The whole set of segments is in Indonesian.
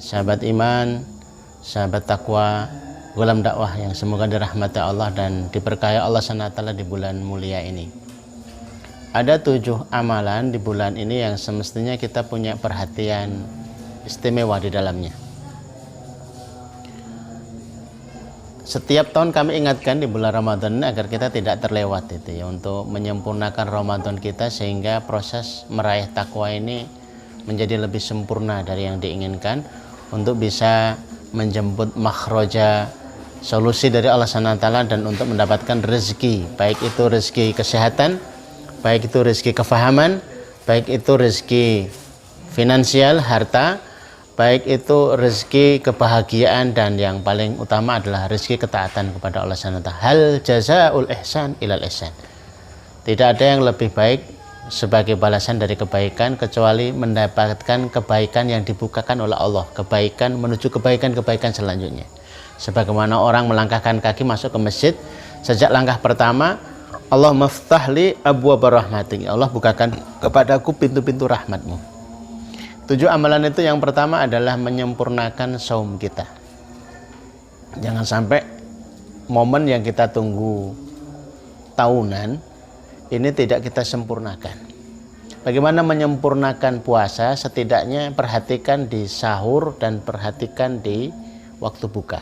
Sahabat iman, sahabat takwa, gulam dakwah yang semoga dirahmati Allah dan diberkahi Allah SWT di bulan mulia ini. Ada 7 amalan di bulan ini yang semestinya kita punya perhatian istimewa di dalamnya. Setiap tahun kami ingatkan di bulan Ramadan ini agar kita tidak terlewat itu ya, untuk menyempurnakan Ramadan kita sehingga proses meraih takwa ini menjadi lebih sempurna dari yang diinginkan, untuk bisa menjemput makhroja, solusi dari Allah SWT, dan untuk mendapatkan rezeki, baik itu rezeki kesehatan, baik itu rezeki kefahaman, baik itu rezeki finansial, harta, baik itu rezeki kebahagiaan, dan yang paling utama adalah rezeki ketaatan kepada Allah SWT. Hal jazaul ihsan ilal ihsan. Tidak ada yang lebih baik sebagai balasan dari kebaikan kecuali mendapatkan kebaikan yang dibukakan oleh Allah, kebaikan menuju kebaikan-kebaikan selanjutnya. Sebagaimana orang melangkahkan kaki masuk ke masjid, sejak langkah pertama, Allah maftahli abwaaba rahmatik, Allah bukakan kepadaku pintu-pintu rahmatmu. 7 amalan itu yang pertama adalah menyempurnakan saum kita. Jangan sampai momen yang kita tunggu tahunan ini tidak kita sempurnakan. Bagaimana menyempurnakan puasa? Setidaknya perhatikan di sahur dan perhatikan di waktu buka.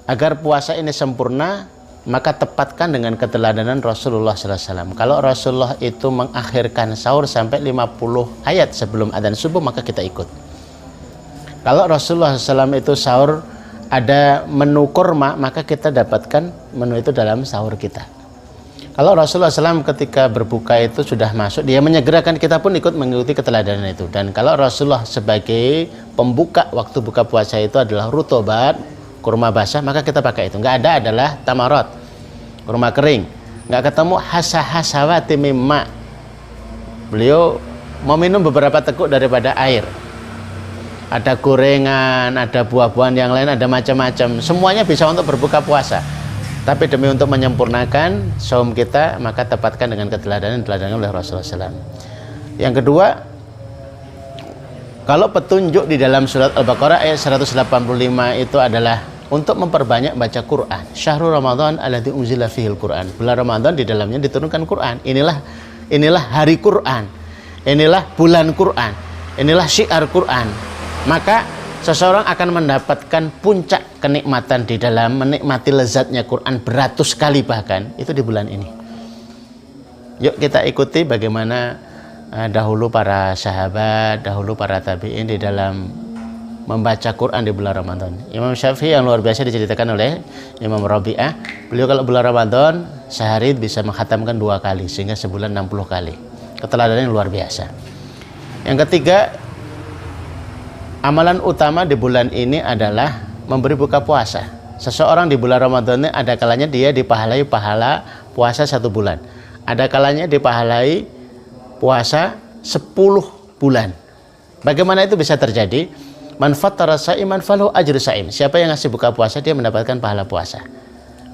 Agar puasa ini sempurna, maka tepatkan dengan keteladanan Rasulullah SAW. Kalau Rasulullah itu mengakhirkan sahur sampai 50 ayat sebelum adzan subuh, maka kita ikut. Kalau Rasulullah SAW itu sahur ada menu kurma, maka kita dapatkan menu itu dalam sahur kita. Kalau Rasulullah SAW ketika berbuka itu sudah masuk, dia menyegerakan, kita pun ikut mengikuti keteladanan itu. Dan kalau Rasulullah sebagai pembuka waktu buka puasa itu adalah rutobat, kurma basah, maka kita pakai itu. Nggak ada adalah tamarot, kurma kering. Nggak ketemu hasahasawati mimma. Beliau mau minum beberapa teguk daripada air. Ada gorengan, ada buah-buahan yang lain, ada macam-macam. Semuanya bisa untuk berbuka puasa. Tapi demi untuk menyempurnakan saum kita, maka tepatkan dengan keteladanan oleh Rasulullah SAW. Yang kedua, kalau petunjuk di dalam surat Al-Baqarah ayat 185 itu adalah untuk memperbanyak baca Quran. Syahrul Ramadan alladzi unzila fihil Quran. Bulan Ramadan di dalamnya diturunkan Quran. Inilah hari Quran. Inilah bulan Quran. Inilah syiar Quran. Maka seseorang akan mendapatkan puncak kenikmatan di dalam menikmati lezatnya Quran beratus kali bahkan itu di bulan ini. Yuk kita ikuti bagaimana dahulu para sahabat, dahulu para tabi'in di dalam membaca Quran di bulan Ramadan. Imam Syafi'i yang luar biasa diceritakan oleh Imam Rabi'ah, beliau kalau bulan Ramadan sehari bisa menghatamkan 2 kali sehingga sebulan 60 kali. Keteladanan yang luar biasa. Yang ketiga, amalan utama di bulan ini adalah memberi buka puasa. Seseorang di bulan Ramadan ini ada kalanya dia dipahalai pahala puasa 1 bulan. Ada kalanya dipahalai puasa 10 bulan. Bagaimana itu bisa terjadi? Man fattara sha'iman falahu ajru sha'im. Siapa yang ngasih buka puasa, dia mendapatkan pahala puasa.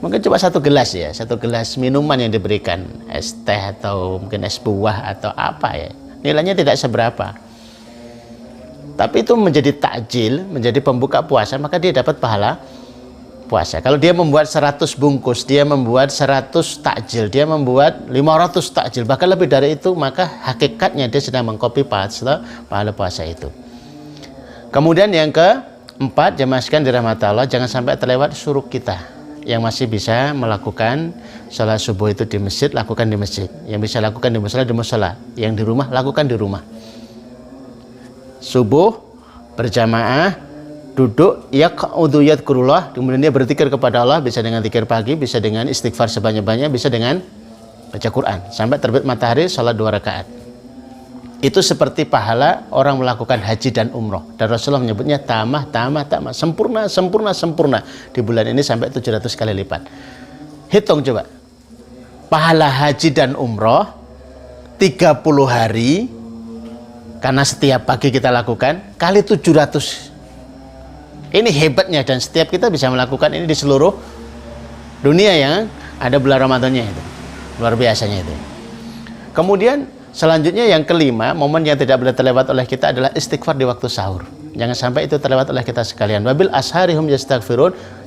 Mungkin cuma 1 gelas ya, 1 gelas minuman yang diberikan, es teh atau mungkin es buah atau apa ya. Nilainya tidak seberapa. Tapi itu menjadi takjil, menjadi pembuka puasa, maka dia dapat pahala puasa. Kalau dia membuat 100 bungkus, dia membuat 100 takjil, dia membuat 500 takjil, bahkan lebih dari itu, maka hakikatnya dia sedang mengcopy pahala puasa itu. Kemudian yang keempat, jemaah sekalian dirahmati Allah, jangan sampai terlewat syuruk kita. Yang masih bisa melakukan sholat subuh itu di masjid, lakukan di masjid. Yang bisa lakukan di musola, di musola. Yang di rumah, lakukan di rumah. Subuh berjamaah, duduk, yaq'udu yadhkurullah, kemudian dia berzikir kepada Allah, bisa dengan zikir pagi, bisa dengan istighfar sebanyak-banyak, bisa dengan baca Quran sampai terbit matahari, salat 2 rakaat. itu seperti pahala orang melakukan haji dan umroh. Dan Rasulullah menyebutnya tamah, sempurna, sempurna, sempurna. Di bulan ini sampai 700 kali lipat. Hitung coba. Pahala haji dan umroh 30 hari, karena setiap pagi kita lakukan, kali 700. Ini hebatnya, dan setiap kita bisa melakukan ini di seluruh dunia yang ada bulan Ramadannya itu. Luar biasanya itu. Kemudian selanjutnya yang kelima, momen yang tidak boleh terlewat oleh kita adalah istighfar di waktu sahur. Jangan sampai itu terlewat oleh kita sekalian. Wabil asharihum yastaghfirun.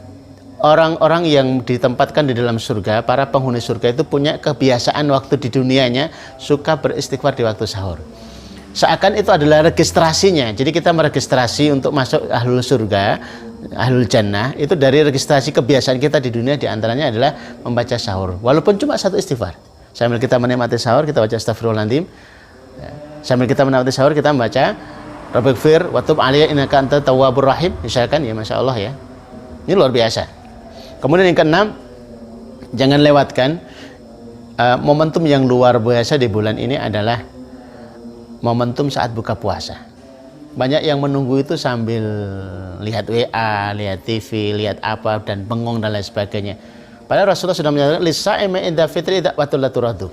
Orang-orang yang ditempatkan di dalam surga, para penghuni surga itu punya kebiasaan waktu di dunianya suka beristighfar di waktu sahur. Seakan itu adalah registrasinya. Jadi kita meregistrasi untuk masuk ahlul surga, ahlul jannah, itu dari registrasi kebiasaan kita di dunia, diantaranya adalah membaca sahur. Walaupun cuma satu istighfar. Sambil kita menikmati sahur, kita baca astagfirullahaladzim. Sambil kita menikmati sahur, kita membaca Rabbighfir wa tub alayya innaka antat tawwabur rahim. Misalkan ya, Masya Allah ya. Ini luar biasa. Kemudian yang keenam, jangan lewatkan momentum yang luar biasa di bulan ini adalah momentum saat buka puasa. Banyak yang menunggu itu sambil lihat WA, lihat TV, lihat apa, dan bengong dan lain sebagainya. Padahal Rasulullah sudah menyatakan lisa'imi inda fitri da'watul la turadu.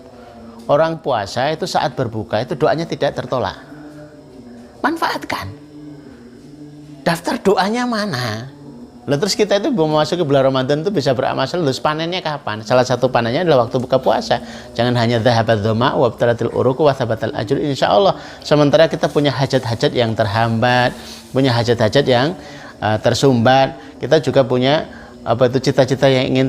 Orang puasa itu saat berbuka itu doanya tidak tertolak. Manfaatkan. Daftar doanya mana? Lalu terus kita itu mau masuk ke bulan Ramadan itu bisa beramal, terus panennya kapan? Salah satu panennya adalah waktu buka puasa. Jangan hanya dhahabat dhama wa abtalatil uruku wa thabatal ajr, insyaallah. Sementara kita punya hajat-hajat yang terhambat, punya hajat-hajat yang tersumbat. Kita juga punya cita-cita yang ingin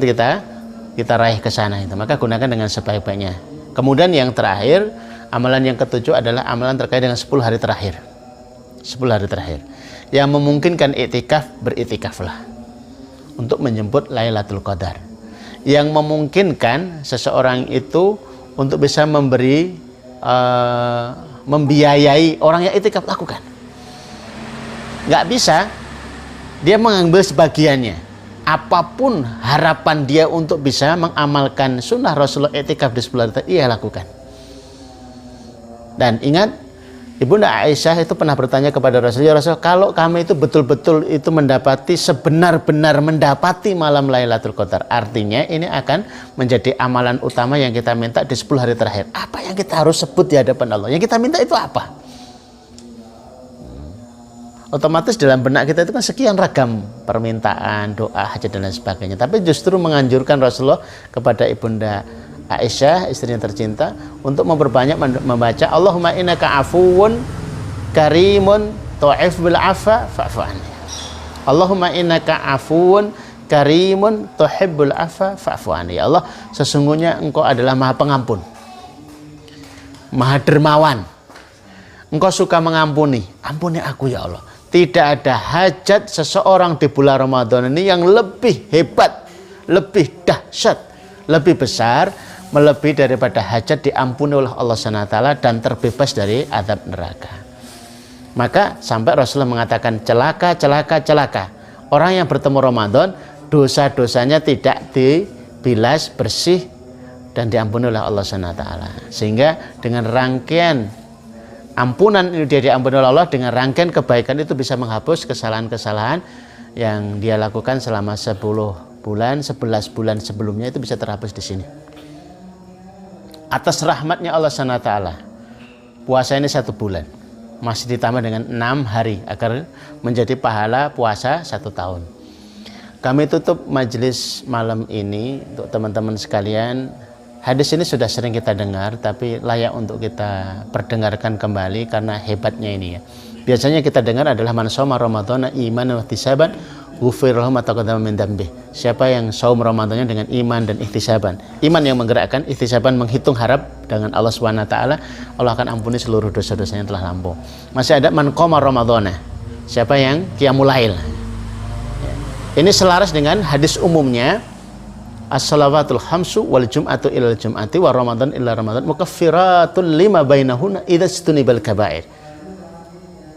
kita raih ke sana itu. Maka gunakan dengan sebaik-baiknya. Kemudian yang terakhir, amalan yang ketujuh adalah amalan terkait dengan 10 hari terakhir. 10 hari terakhir. Yang memungkinkan iktikaf, beritikaflah untuk menjemput Lailatul Qadar. Yang memungkinkan seseorang itu untuk bisa membiayai orang yang iktikaf, lakukan. Nggak bisa, dia mengambil sebagiannya. Apapun harapan dia untuk bisa mengamalkan sunnah Rasulullah iktikaf di 10 hari terakhir, ia lakukan. Dan ingat, Ibunda Aisyah itu pernah bertanya kepada Rasulullah, Rasul, kalau kami itu betul-betul itu mendapati, sebenar-benar mendapati malam Lailatul Qadar, artinya ini akan menjadi amalan utama yang kita minta di 10 hari terakhir. Apa yang kita harus sebut di hadapan Allah? Yang kita minta itu apa? Otomatis dalam benak kita itu kan sekian ragam permintaan, doa, hajat dan lain sebagainya. Tapi justru menganjurkan Rasulullah kepada Ibunda Aisyah, istrinya tercinta, untuk memperbanyak membaca Allahumma innaka afuwun karimun tuhibbul afwa fa'fu anni. Allahumma innaka afuwun karimun tuhibbul afwa fa'fu anni. Ya Allah, sesungguhnya Engkau adalah Maha Pengampun, Maha Dermawan. Engkau suka mengampuni. Ampuni aku ya Allah. Tidak ada hajat seseorang di bulan Ramadan ini yang lebih hebat, lebih dahsyat, lebih besar, melebihi daripada hajat diampuni oleh Allah SWT dan terbebas dari azab neraka. Maka sampai Rasulullah mengatakan, celaka, celaka, celaka. Orang yang bertemu Ramadan, dosa-dosanya tidak dibilas bersih dan diampuni oleh Allah SWT. Sehingga dengan rangkaian ampunan ini dia diampuni oleh Allah, dengan rangkaian kebaikan itu bisa menghapus kesalahan-kesalahan yang dia lakukan selama 10 bulan, 11 bulan sebelumnya, itu bisa terhapus di sini. Atas rahmatnya Allah SWT, puasa ini 1 bulan, masih ditambah dengan 6 hari agar menjadi pahala puasa 1 tahun. Kami tutup majelis malam ini untuk teman-teman sekalian. Hadis ini sudah sering kita dengar, tapi layak untuk kita perdengarkan kembali karena hebatnya ini ya. Biasanya kita dengar adalah man shoma ramadhana imanan wa ihtisaban ghufira lahu ma taqaddama min dzambih. Siapa yang saum Ramadannya dengan iman dan ihtisaban. Iman yang menggerakkan, ihtisaban menghitung harap dengan Allah Subhanahu wa taala, Allah akan ampuni seluruh dosa-dosanya yang telah lampau. Masih ada man qoma ramadhana. Siapa yang qiyamul lail. Ini selaras dengan hadis umumnya, as-salawatul khamsu wal jum'atu ilal jum'ati wa ramadan illa ramadan mukaffiratun lima bainahunna idza istunibal kaba'ir.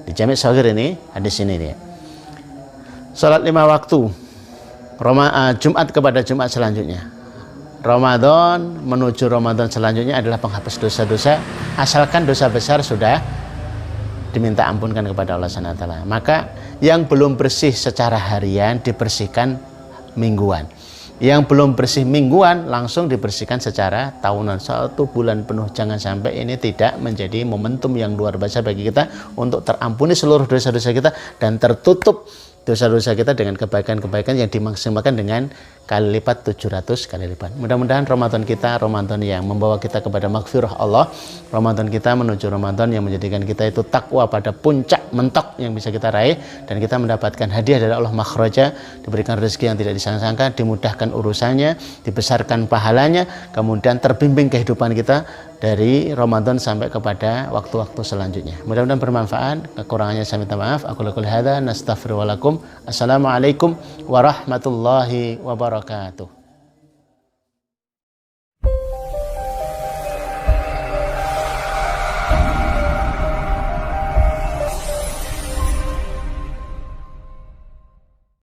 Di Jami' Shaghir ini hadis ini dia. Salat 5 waktu Jumat kepada Jumat selanjutnya, Ramadan menuju Ramadan selanjutnya adalah penghapus dosa-dosa, asalkan dosa besar sudah diminta ampunkan kepada Allah Subhanahu wa taala. Maka yang belum bersih secara harian dibersihkan mingguan. Yang belum bersih mingguan langsung dibersihkan secara tahunan. 1 bulan penuh, jangan sampai ini tidak menjadi momentum yang luar biasa bagi kita untuk terampuni seluruh dosa-dosa kita dan tertutup dosa-dosa kita dengan kebaikan-kebaikan yang dimaksimalkan dengan kali lipat 700 kali lipat. Mudah-mudahan Ramadan kita Ramadan yang membawa kita kepada maghfirah Allah. Ramadan kita menuju Ramadan yang menjadikan kita itu takwa pada puncak mentok yang bisa kita raih, dan kita mendapatkan hadiah dari Allah makhraja, diberikan rezeki yang tidak disangka-sangka, dimudahkan urusannya, dibesarkan pahalanya, kemudian terbimbing kehidupan kita dari Ramadan sampai kepada waktu-waktu selanjutnya. Mudah-mudahan bermanfaat. Kekurangannya saya minta maaf. Aku lakukan hada, nastaghfirullahaladzim. Assalamualaikum warahmatullahi wabarakatuh.